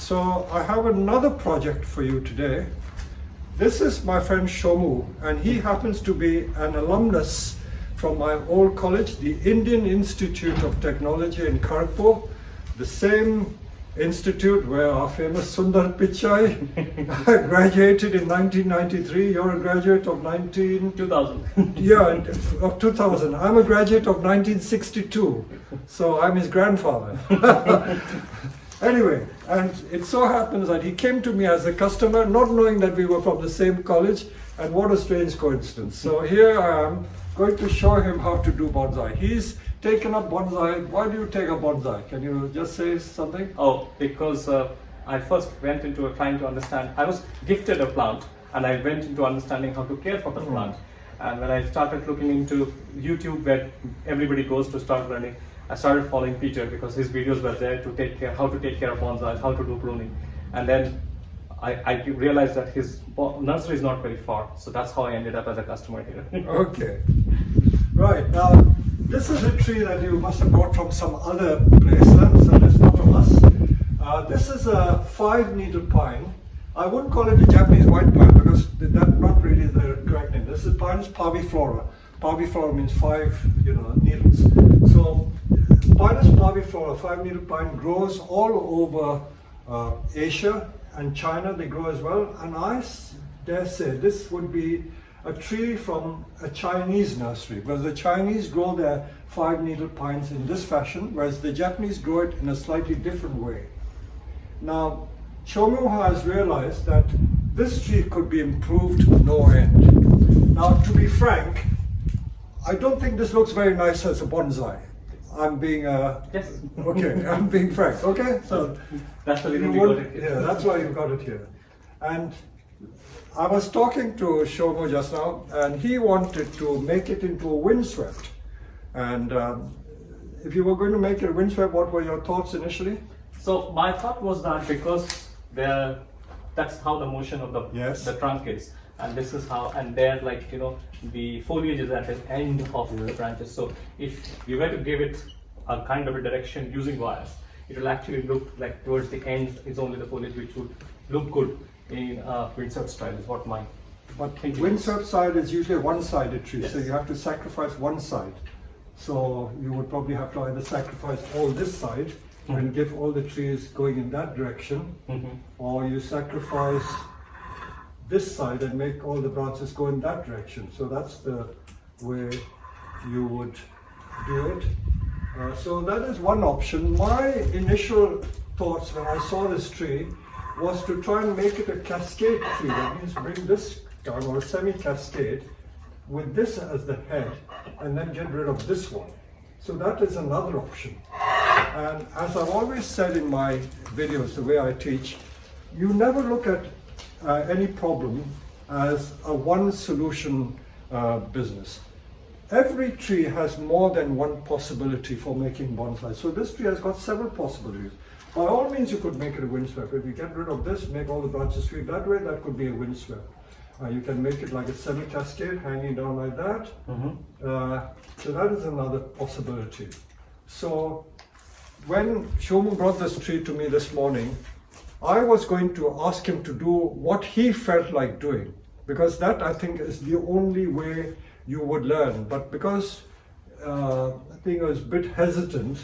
So I have another project for you today. This is my friend Shomu, and he happens to be an alumnus from my old college, the Indian Institute of Technology in Kharagpur, the same institute where our famous Sundar Pichai graduated in 1993. You're a graduate of 2000. Yeah, of 2000. I'm a graduate of 1962, so I'm his grandfather. Anyway, and it so happens that he came to me as a customer, not knowing that we were from the same college, and what a strange coincidence. So here I am, going to show him how to do bonsai. He's taken up bonsai. Why do you take up bonsai? Can you just say something? Oh, because I first went into trying to understand. I was gifted a plant, and I went into understanding how to care for the plant. And when I started looking into YouTube, where everybody goes to start learning, I started following Peter because his videos were there to take care, how to take care of bonsai, how to do pruning. And then I realized that his nursery is not very far, so that's how I ended up as a customer here. Okay. Right, now this is a tree that you must have bought from some other place, so it's not from us. This is a 5-needle pine. I wouldn't call it a Japanese white pine because that's not really the correct name. This is Pinus parviflora. Parviflora means 5, needles. So Pinus parviflora, 5-needle pine, grows all over Asia and China. They grow as well. And I dare say this would be a tree from a Chinese nursery, because the Chinese grow their 5-needle pines in this fashion, whereas the Japanese grow it in a slightly different way. Now, Shomu has realized that this tree could be improved to no end. Now, to be frank, I don't think this looks very nice as a bonsai. I'm being Yes. Okay, I'm being frank. Okay, so that's the reason we got it here. Yeah, that's why you got it here. And I was talking to Shomu just now, and he wanted to make it into a windswept. And if you were going to make it a windswept, what were your thoughts initially? So my thought was that because that's how the motion of the trunk is, and this is how, and there, the foliage is at the end of the branches. So if you were to give it a kind of a direction using wires, it will actually look like towards the end is only the foliage, which would look good in windswept style, is what my thinking. Windswept side is usually a one-sided tree, Yes. so you have to sacrifice one side. So you would probably have to either sacrifice all this side and give all the trees going in that direction, or you sacrifice this side and make all the branches go in that direction. So that's the way you would do it. So that is one option. My initial thoughts when I saw this tree was to try and make it a cascade tree. That means bring this down, or a semi-cascade, with this as the head, and then get rid of this one. So that is another option. And as I've always said in my videos, the way I teach, you never look at any problem as a one solution business. Every tree has more than one possibility for making bonsai. So this tree has got several possibilities. By all means, you could make it a windswept. If you get rid of this, make all the branches sweep that way, that could be a windswept. You can make it like a semi-cascade, hanging down like that. So that is another possibility. So when Shomu brought this tree to me this morning, I was going to ask him to do what he felt like doing, because that, I think, is the only way you would learn. But because I think I was a bit hesitant,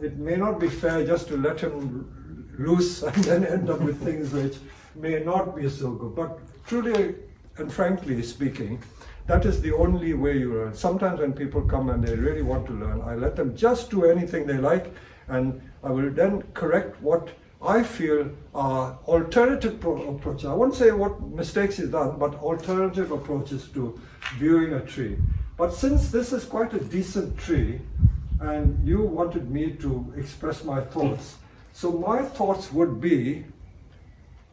it may not be fair just to let him loose and then end up with things which may not be so good. But truly and frankly speaking, that is the only way you learn. Sometimes when people come and they really want to learn, I let them just do anything they like, and I will then correct what I feel are alternative approaches. I won't say what mistakes he's done, but alternative approaches to viewing a tree. But since this is quite a decent tree, and you wanted me to express my thoughts, so my thoughts would be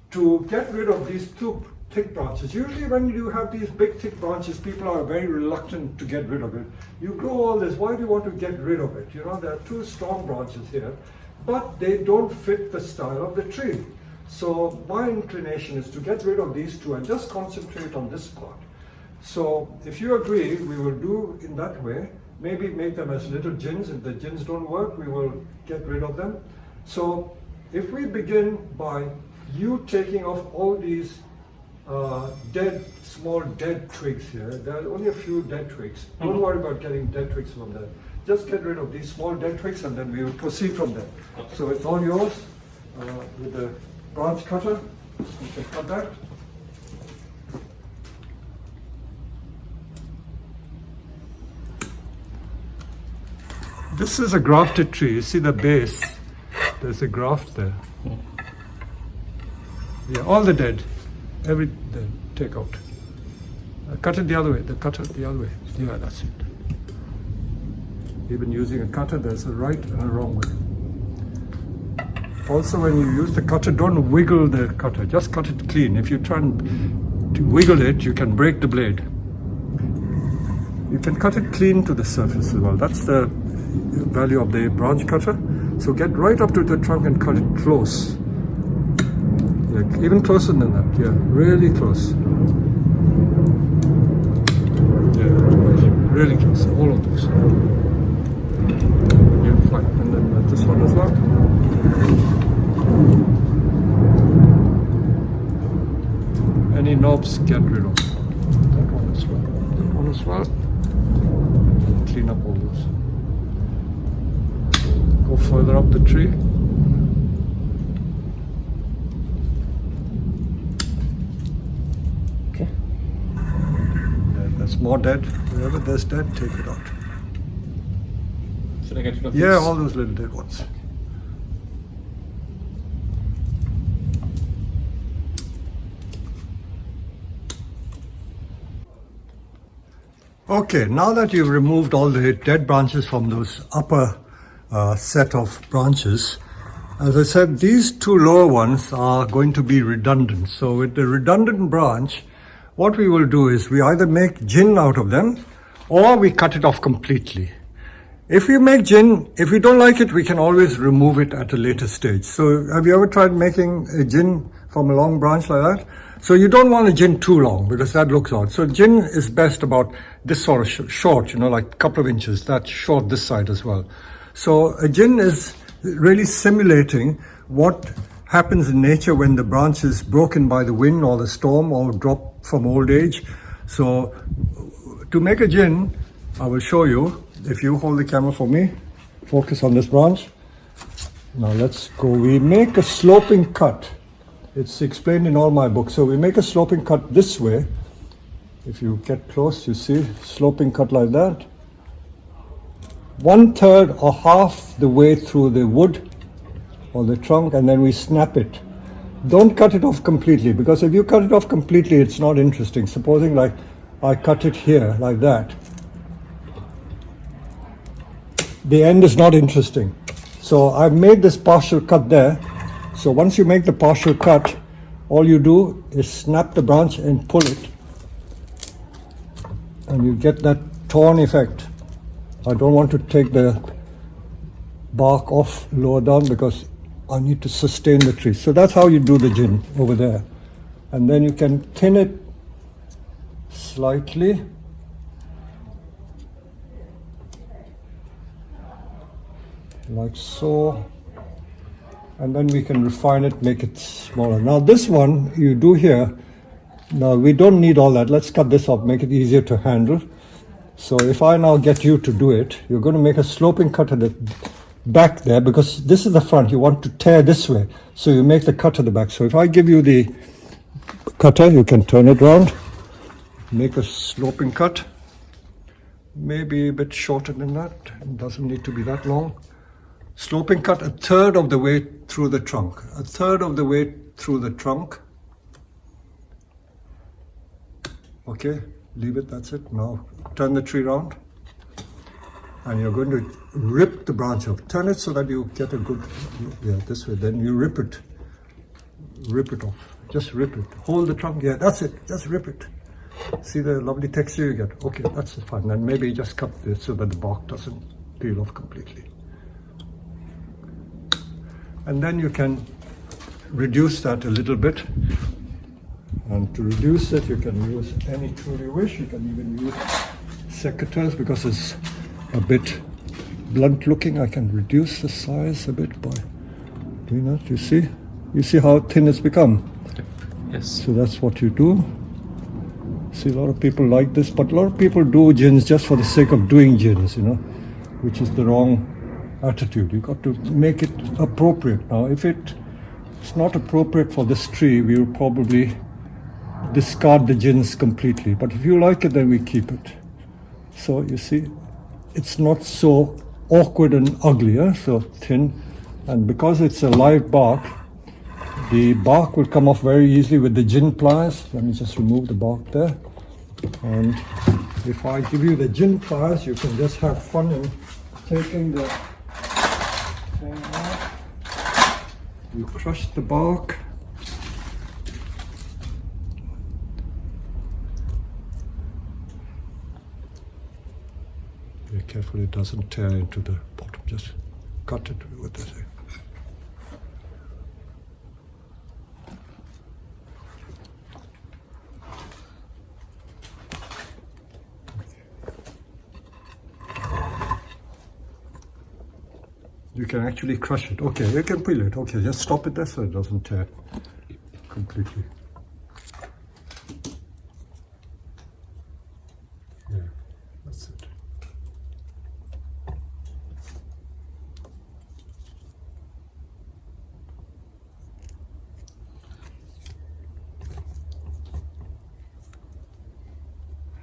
to get rid of these two thick branches. Usually when you have these big thick branches, people are very reluctant to get rid of it. You grow all this, why do you want to get rid of it? There are two strong branches here, but they don't fit the style of the tree. So my inclination is to get rid of these two and just concentrate on this part. So if you agree, we will do in that way. Maybe make them as little gins. If the gins don't work, we will get rid of them. So if we begin by you taking off all these small dead twigs here, there are only a few dead twigs. Don't worry about getting dead twigs from there. Just get rid of these small dead twigs and then we will proceed from there. So it's all yours with the branch cutter. You can cut that. This is a grafted tree. You see the base? There's a graft there. Yeah, all the dead. Every dead. Take out. Cut it the other way. The cutter the other way. Yeah, that's it. Even using a cutter, there's a right and a wrong way. Also, when you use the cutter, don't wiggle the cutter. Just cut it clean. If you try to wiggle it, you can break the blade. You can cut it clean to the surface as well. That's the value of the branch cutter. So get right up to the trunk and cut it close. Yeah, even closer than that. Yeah, really close. Yeah, really close. All of those. Yeah, fine. And then this one as well. Any knobs, get rid of. That one as well. That one as well. Clean up all those. Go further up the tree. Okay. There's more dead. Wherever there's dead, take it out. Should I get rid of Yeah, these? all those little dead ones. Okay, now that you've removed all the dead branches from those upper set of branches, as I said, these two lower ones are going to be redundant. So with the redundant branch, what we will do is we either make gin out of them or we cut it off completely. If we make gin, if we don't like it, we can always remove it at a later stage. So have you ever tried making a gin from a long branch like that? So you don't want a gin too long because that looks odd. So gin is best about this sort of short, you know, like a couple of inches, that's short this side as well. So a gin is really simulating what happens in nature when the branch is broken by the wind or the storm or drop from old age. So to make a gin, I will show you. If you hold the camera for me, focus on this branch. Now let's go. We make a sloping cut. It's explained in all my books. So we make a sloping cut this way. If you get close, you see sloping cut like that. 1/3 or half the way through the wood or the trunk, and then we snap it. Don't cut it off completely, because if you cut it off completely, it's not interesting. Supposing like I cut it here like that, the end is not interesting. So I've made this partial cut there. So once you make the partial cut, all you do is snap the branch and pull it, and you get that torn effect. I don't want to take the bark off lower down because I need to sustain the tree. So that's how you do the gin over there. And then you can thin it slightly. Like so. And then we can refine it, make it smaller. Now this one you do here. Now we don't need all that. Let's cut this off, make it easier to handle. So if I now get you to do it, you're going to make a sloping cut at the back there, because this is the front. You want to tear this way. So you make the cut at the back. So if I give you the cutter, you can turn it around, make a sloping cut. Maybe a bit shorter than that. It doesn't need to be that long. Sloping cut 1/3 of the way through the trunk. 1/3 of the way through the trunk. Okay, leave it, that's it. Now turn the tree around. And you're going to rip the branch off. Turn it so that you get a good, yeah, this way. Then you rip it. Rip it off. Just rip it. Hold the trunk, yeah, that's it. Just rip it. See the lovely texture you get? Okay, that's fine. Then maybe just cut this so that the bark doesn't peel off completely. And then you can reduce that a little bit. And to reduce it, you can use any tool you wish. You can even use secateurs because it's a bit blunt looking. I can reduce the size a bit by doing that. You see how thin it's become. Yes. So that's what you do. See, a lot of people like this, but a lot of people do gins just for the sake of doing gins, which is the wrong attitude. You got to make it appropriate. Now, if it's not appropriate for this tree, we will probably discard the gins completely. But if you like it, then we keep it. So you see, it's not so awkward and ugly, so thin. And because it's a live bark, the bark will come off very easily with the gin pliers. Let me just remove the bark there. And if I give you the gin pliers, you can just have fun in taking the thing out. You crush the bark. Be careful it doesn't tear into the bottom. Just cut it with this thing. You can actually crush it. Okay, you can peel it. Okay, just stop it there so it doesn't tear completely. Yeah, that's it.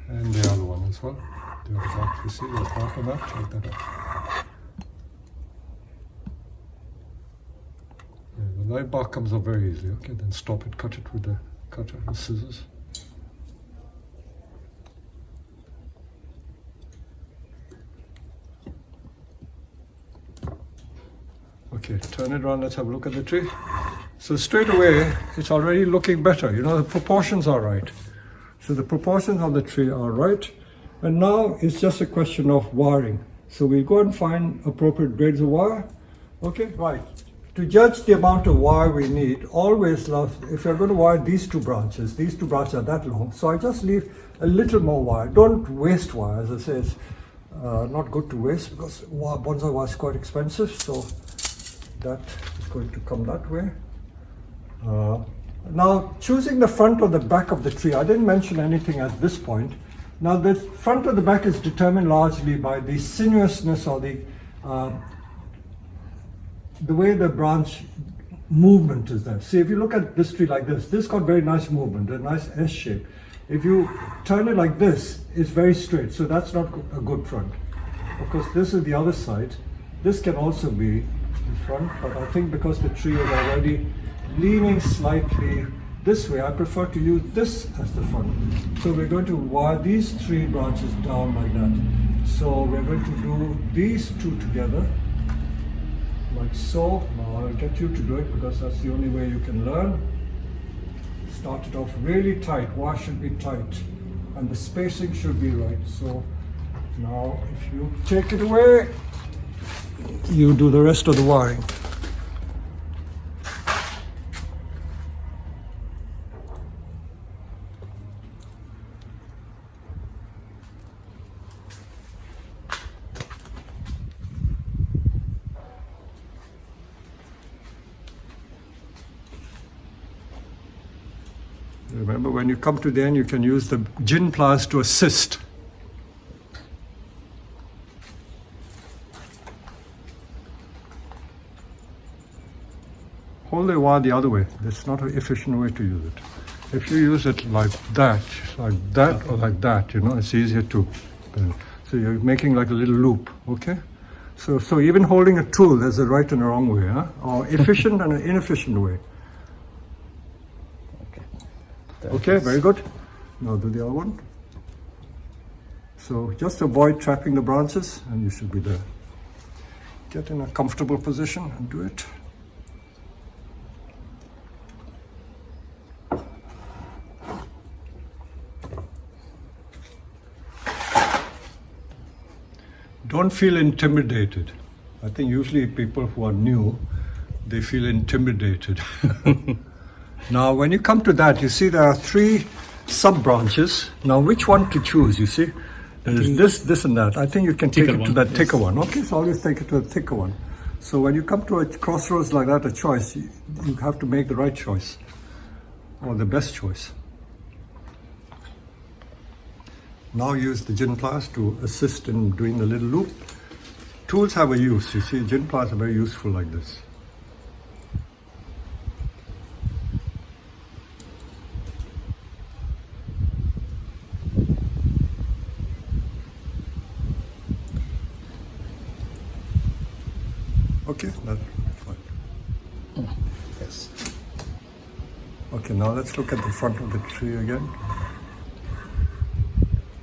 And the other one as well. The other part, you see, there's part of that. Take that off. The live bark comes off very easily. Okay, then stop it, cut it with the cutter, with scissors. Okay, turn it around, let's have a look at the tree. So straight away, it's already looking better. The proportions are right. So the proportions of the tree are right. And now it's just a question of wiring. So we'll go and find appropriate grades of wire. Okay, right. To judge the amount of wire we need, always if you're going to wire these two branches are that long, so I just leave a little more wire. Don't waste wire, as I say, it's not good to waste because bonsai wire is quite expensive, so that is going to come that way. Now, choosing the front or the back of the tree, I didn't mention anything at this point. Now, the front or the back is determined largely by the sinuousness or the way the branch movement is there. See, if you look at this tree like this got very nice movement, a nice S shape. If you turn it like this, it's very straight, so that's not a good front. Of course, this is the other side. This can also be the front, but I think because the tree is already leaning slightly this way, I prefer to use this as the front. So we're going to wire these three branches down like that. So we're going to do these two together. Like so. Now I'll get you to do it because that's the only way you can learn. Start it off really tight. Wire should be tight and the spacing should be right. So now if you take it away, you do the rest of the wiring. Remember, when you come to the end, you can use the gin pliers to assist. Hold the wire the other way. That's not an efficient way to use it. If you use it like that or like that, it's easier to. So you're making like a little loop, okay? So even holding a tool, there's a right and a wrong way, or efficient and an inefficient way. Okay, very good. Now do the other one. So just avoid trapping the branches and you should be there. Get in a comfortable position and do it. Don't feel intimidated. I think usually people who are new, they feel intimidated. Now, when you come to that, you see there are three sub-branches. Now, which one to choose, you see? There is this, and that. I think you can take it to that thicker one. Okay, so always take it to the thicker one. So when you come to a crossroads like that, a choice, you have to make the right choice or the best choice. Now use the gin pliers to assist in doing the little loop. Tools have a use. You see, gin pliers are very useful like this. Okay, that's fine. Yes. Okay, now let's look at the front of the tree again.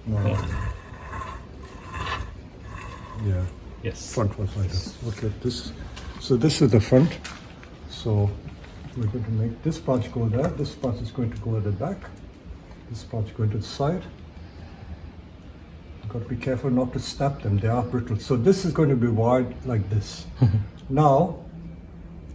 No. Yeah. Yes. Front was like this. Okay, so this is the front. So we're going to make this branch go there. This branch is going to go at the back. This branch going to the side. You've got to be careful not to snap them. They are brittle. So this is going to be wide like this. Now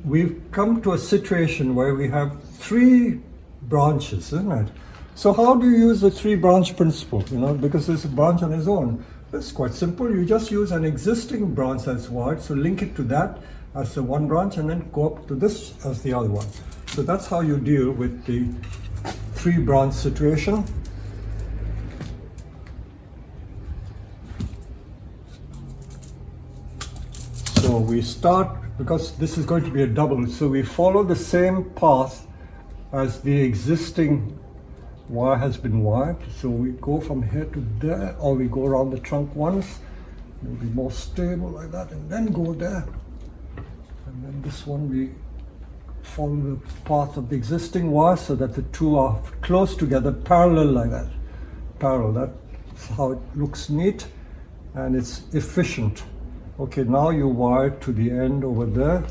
we've come to a situation where we have 3 branches, isn't it? So how do you use the 3-branch principle? Because there's a branch on its own. It's quite simple. You just use an existing branch that's wide, so link it to that as the one branch and then go up to this as the other one. So that's how you deal with the 3-branch situation. So we start, because this is going to be a double, so we follow the same path as the existing wire has been wired. So we go from here to there, or we go around the trunk once, maybe more stable like that, and then go there. And then this one we follow the path of the existing wire so that the 2 are close together, parallel like that. Parallel, that's how it looks neat and it's efficient. Okay, now you wire to the end over there.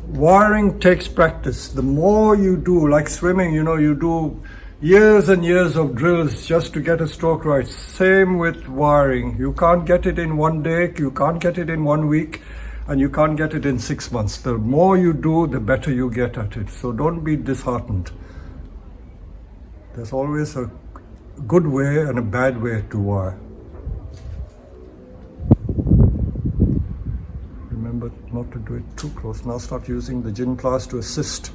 Wiring takes practice. The more you do, like swimming, you do years and years of drills just to get a stroke right. Same with wiring. You can't get it in one day, you can't get it in 1 week, and you can't get it in 6 months. The more you do, the better you get at it. So don't be disheartened. There's always a good way and a bad way to wire. Remember not to do it too close. Now start using the gin pliers to assist.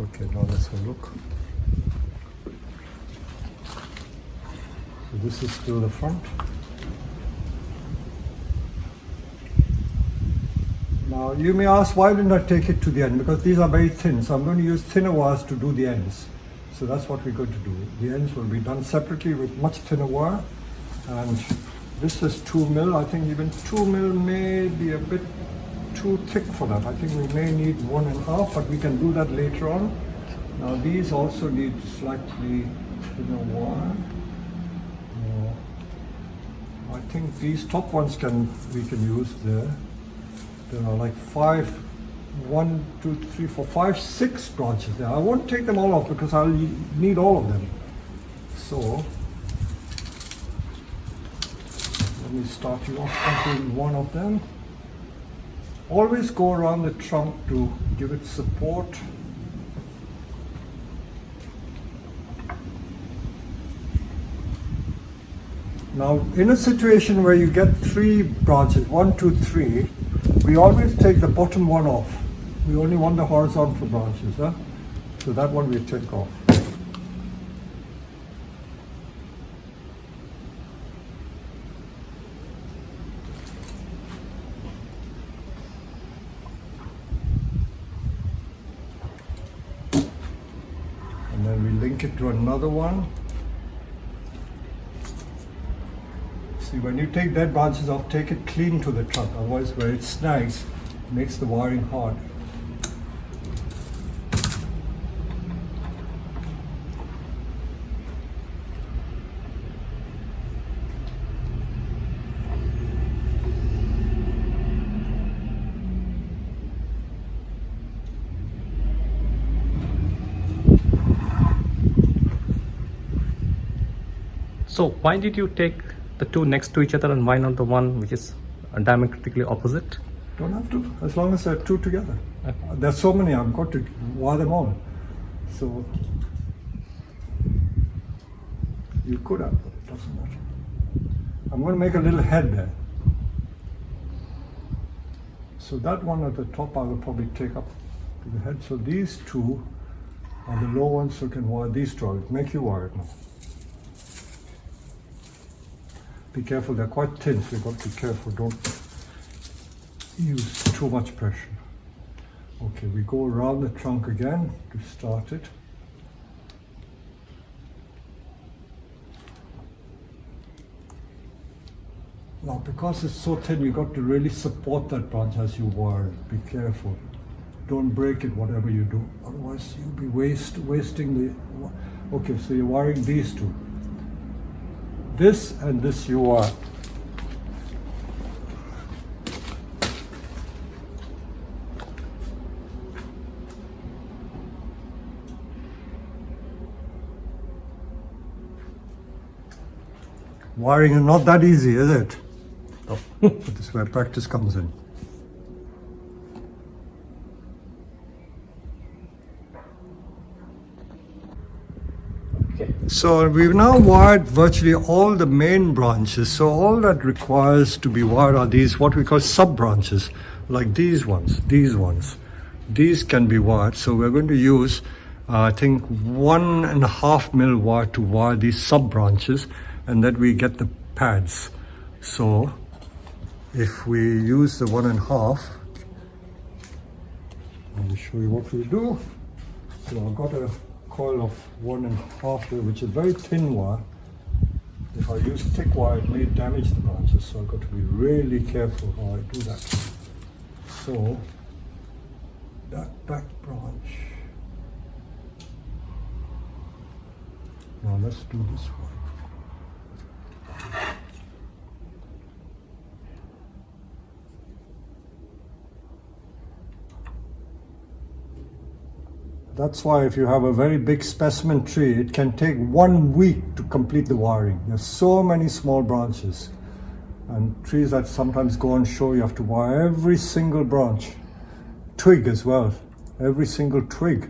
Okay, now let's have a look. So this is still the front. Now you may ask, why didn't I take it to the end? Because these are very thin, so I'm going to use thinner wires to do the ends. So that's what we're going to do. The ends will be done separately with much thinner wire. And this is 2mm. I think even 2mm may be a bit too thick for that. I think we may need 1.5, but we can do that later on. Now these also need slightly thinner wire. I think these top ones we can use there. There are like 1, 2, 3, 4, 5, 6 branches there. I won't take them all off because I'll need all of them. So let me start you off by doing one of them. Always go around the trunk to give it support. Now, in a situation where you get 3 branches, 1, 2, 3, we always take the bottom one off. We only want the horizontal branches, huh? So that one we take off. And then we link it to another one. See, when you take dead branches off, take it clean to the trunk, otherwise where it snags, it makes the wiring hard. So why did you take the 2 next to each other and why not the one which is diametrically opposite? Don't have to, as long as they're two together. Okay. There's so many, I've got to wire them all. So you could have, but it doesn't matter. I'm going to make a little head there. So that one at the top I will probably take up to the head. So these two are the low ones, so you can wire these two. I'll make you wire it now. Be careful, they're quite thin, so you've got to be careful. Don't use too much pressure. Okay, we go around the trunk again to start it. Now, because it's so thin, you've got to really support that branch as you wire it. Be careful. Don't break it, whatever you do. Otherwise, you'll be wasting the... Okay, so you're wiring these two. This and this you wire. Wiring is not that easy, is it? Oh. But this is where practice comes in. Okay. So we've now wired virtually all the main branches. So all that requires to be wired are these, what we call sub-branches, like these ones, these ones. These can be wired. So we're going to use, I think, 1.5 mil wire to wire these sub-branches, and then we get the pads. So if we use the 1.5, I'll show you what we do. So I've got a coil of 1.5 there, which is very thin wire. If I use thick wire, it may damage the branches, so I've got to be really careful how I do that. So that back branch. Now let's do this one. That's why if you have a very big specimen tree, it can take 1 week to complete the wiring. There's so many small branches. And trees that sometimes go on show, you have to wire every single branch. Twig as well, every single twig.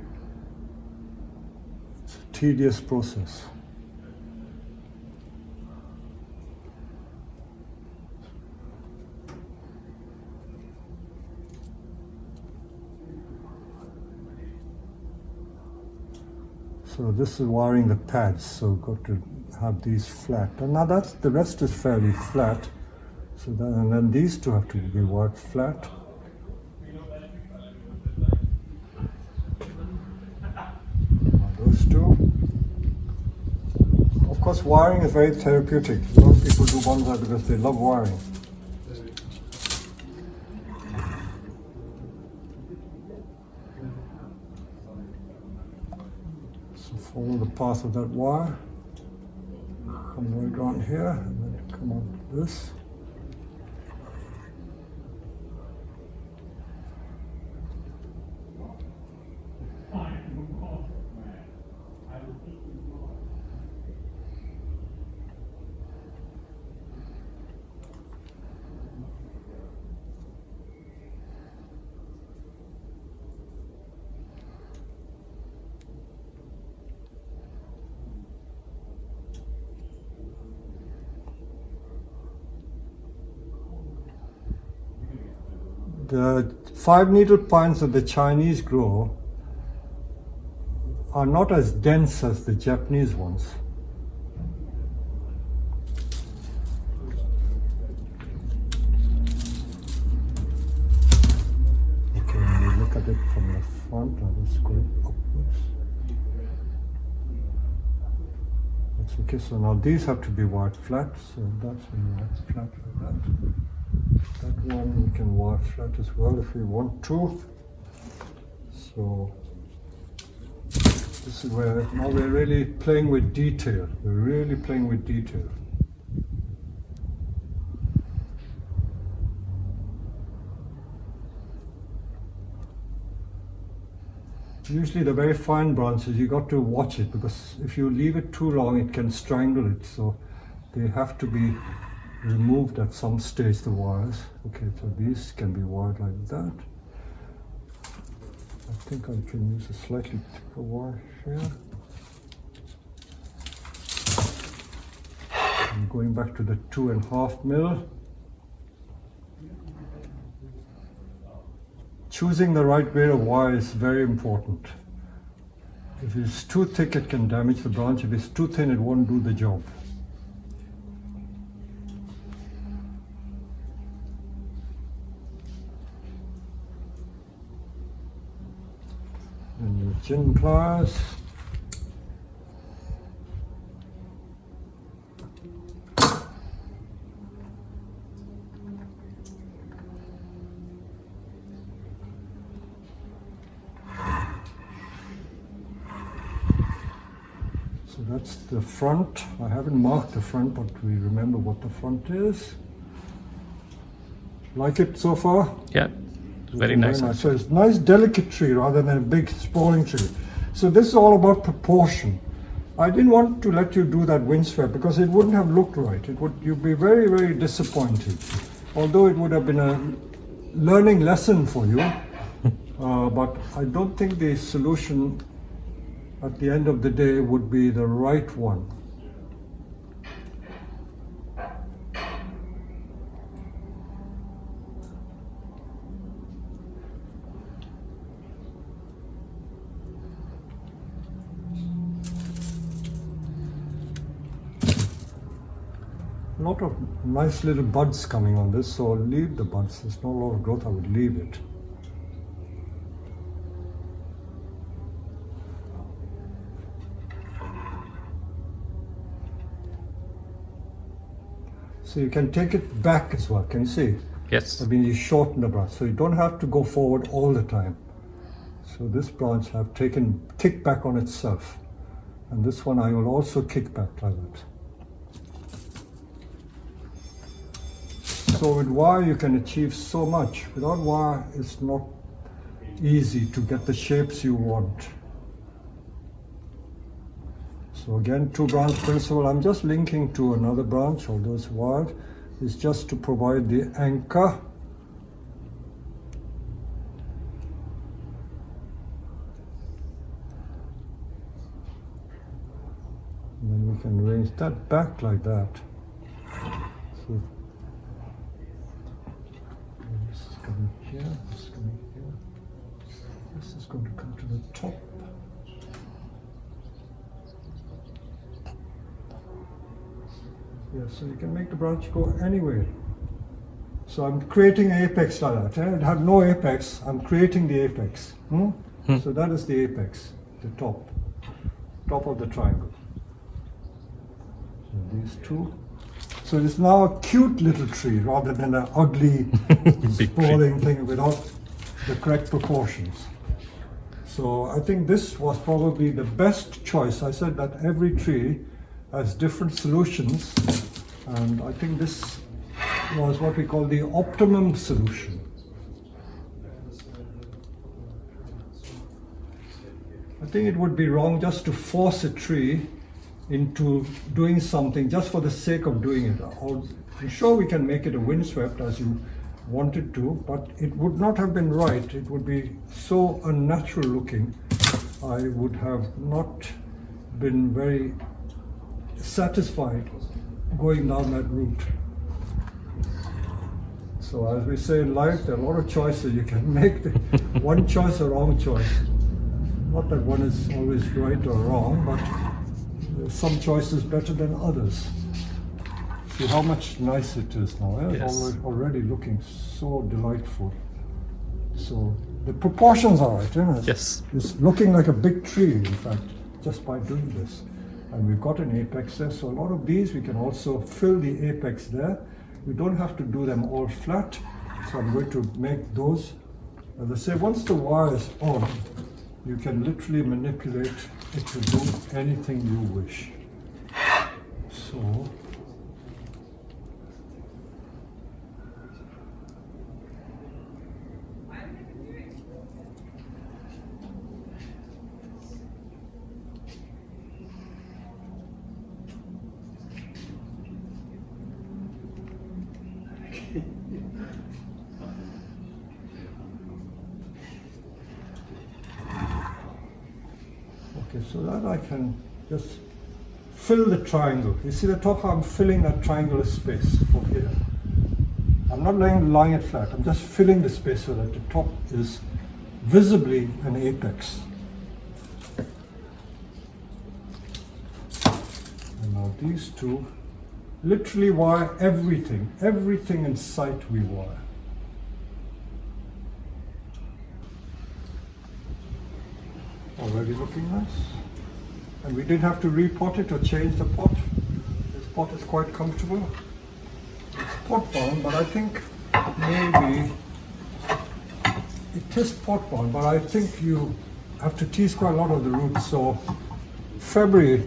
It's a tedious process. So this is wiring the pads, so we've got to have these flat. And now that's, the rest is fairly flat. So then, and then these two have to be wired flat. Now those two. Of course, wiring is very therapeutic. A lot of people do bonsai because they love wiring. Follow the path of that wire, come right around here, and then come on this. The 5-needle pines that the Chinese grow are not as dense as the Japanese ones. Okay, when you look at it from the front, let's go upwards. That's okay, so now these have to be wired flat, so that's wired flat like that. That one we can wire flat as well if we want to. So this is where now we're really playing with detail. We're really playing with detail. Usually the very fine branches, you got to watch it, because if you leave it too long, it can strangle it. So they have to be removed at some stage the wires. Okay, so these can be wired like that. I think I can use a slightly thicker wire here. I'm going back to the 2.5 mil. Choosing the right grade of wire is very important. If it's too thick, it can damage the branch. If it's too thin, it won't do the job. And your chin pliers. So that's the front. I haven't marked the front, but we remember what the front is. Like it so far? Yeah, very nice. So it's a nice delicate tree rather than a big sprawling tree. So this is all about proportion. I didn't want to let you do that windswept because it wouldn't have looked right. You'd be very, very disappointed. Although it would have been a learning lesson for you, but I don't think the solution at the end of the day would be the right one. A lot of nice little buds coming on this, so I'll leave the buds. There's not a lot of growth, I would leave it. So you can take it back as well, can you see? Yes. I mean, you shorten the branch, so you don't have to go forward all the time. So this branch have kicked back on itself. And this one I will also kick back like that. So with wire you can achieve so much. Without wire it's not easy to get the shapes you want. So again, 2-branch principle. I'm just linking to another branch, although it's wired. It's just to provide the anchor. And then we can arrange that back like that. So this is coming here, this is coming here. This is going to come to the top. Yeah, so you can make the branch go anywhere. So I'm creating an apex like that. It had no apex, I'm creating the apex. So that is the apex, the top of the triangle. So these two. So it's now a cute little tree rather than an ugly sprawling thing without the correct proportions. So I think this was probably the best choice. I said that every tree has different solutions, and I think this was what we call the optimum solution. I think it would be wrong just to force a tree into doing something just for the sake of doing it. I'm sure we can make it a windswept as you wanted to, but it would not have been right. It would be so unnatural looking. I would have not been very satisfied going down that route. So as we say in life, there are a lot of choices. You can make one choice a wrong choice. Not that one is always right or wrong, but there's some choices better than others. See how much nicer it is now. It's Yes. already looking so delightful. So the proportions are right, isn't it? Yes. It's looking like a big tree, in fact, just by doing this. And we've got an apex there, so a lot of these we can also fill the apex there. We don't have to do them all flat, so I'm going to make those. As I say, once the wire is on, you can literally manipulate it to do anything you wish. So Okay, so that I can just fill the triangle. You see the top, I'm filling that triangular space over here. I'm not lying it flat, I'm just filling the space so that the top is visibly an apex. And now these two, literally wire everything in sight we wire. Already looking nice. And we didn't have to repot it or change the pot. This pot is quite comfortable. It's pot bound, but I think maybe it is pot bound, but I think you have to tease quite a lot of the roots. So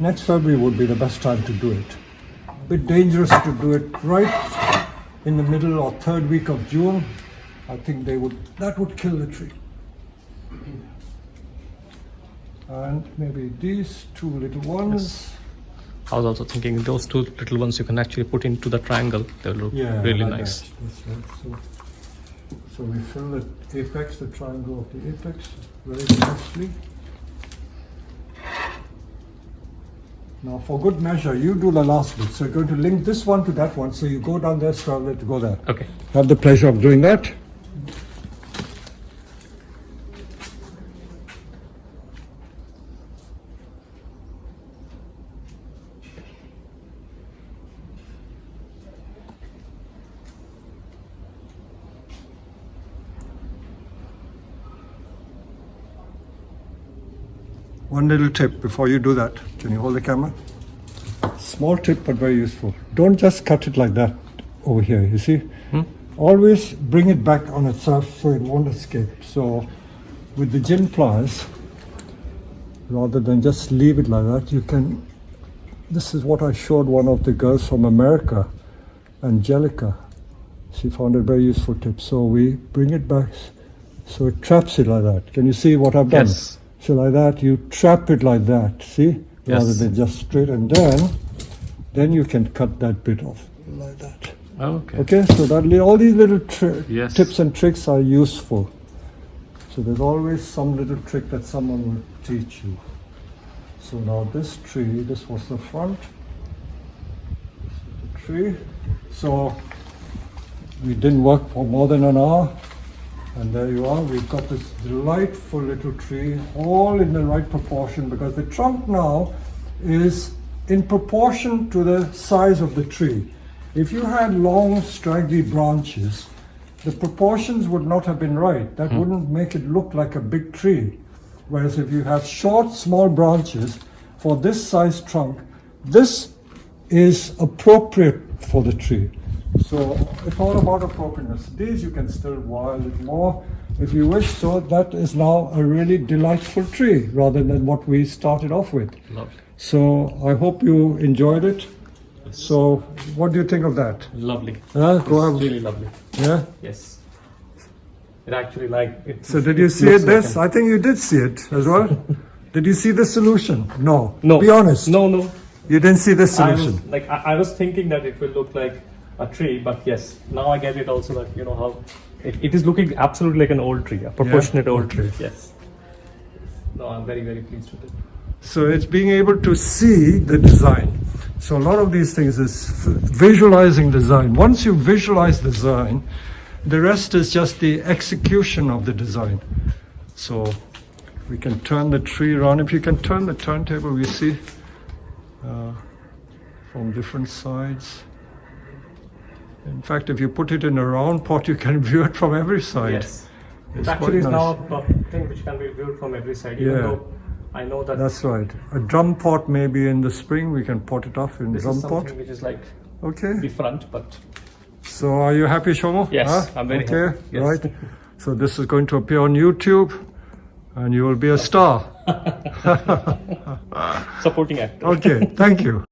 next February would be the best time to do it. A bit dangerous to do it right in the middle or third week of June. I think that would kill the tree. And maybe these two little ones. Yes. I was also thinking those two little ones you can actually put into the triangle. They'll look really like nice. That's right. So we fill the apex, the triangle of the apex, very nicely. Now for good measure, you do the last bit. So you're going to link this one to that one. So you go down there, so I'll let you go there. Okay. Have the pleasure of doing that. One little tip before you do that. Can you hold the camera? Small tip but very useful. Don't just cut it like that over here, you see? Always bring it back on itself so it won't escape. So with the gin pliers, rather than just leave it like that, you can, this is what I showed one of the girls from America, Angelica. She found a very useful tip. So we bring it back so it traps it like that. Can you see what I've done? Yes. So like that, you trap it like that, see? Yes. Rather than just straight, and then you can cut that bit off like that. Okay. Okay, so all these little Yes. tips and tricks are useful. So there's always some little trick that someone will teach you. So now this tree, this was the front. This is the tree. So we didn't work for more than an hour. And there you are, we've got this delightful little tree, all in the right proportion, because the trunk now is in proportion to the size of the tree. If you had long, straggly branches, the proportions would not have been right. That wouldn't make it look like a big tree. Whereas if you have short, small branches for this size trunk, this is appropriate for the tree. So it's all about appropriateness. These you can still wire a little more if you wish. So that is now a really delightful tree rather than what we started off with. Lovely. So I hope you enjoyed it. So what do you think of that? Lovely. Go It's ahead. really lovely. Yeah. Yes. It actually like it. So did you see it? This? I think you did see it as well. Did you see the solution? No. No. Be honest. No. You didn't see the solution. I was thinking that it will look like a tree, but yes, now I get it also that you know how it is looking absolutely like an old tree, a proportionate old tree. Yes. No, I'm very, very pleased with it. So it's being able to see the design. So a lot of these things is visualizing design. Once you visualize design, the rest is just the execution of the design. So we can turn the tree around. If you can turn the turntable, we see from different sides. In fact, if you put it in a round pot, you can view it from every side. Yes. It's It actually quite is nice. now a thing which can be viewed from every side, even Yeah. though I know that That's right. A drum pot maybe in the spring, we can pot it off in this drum is something pot. which is like Okay. the front, but So are you happy, Shomo? Yes, I'm very okay. happy. Yes. Right. So this is going to appear on YouTube, and you will be a star. supporting actor. Okay. Thank you.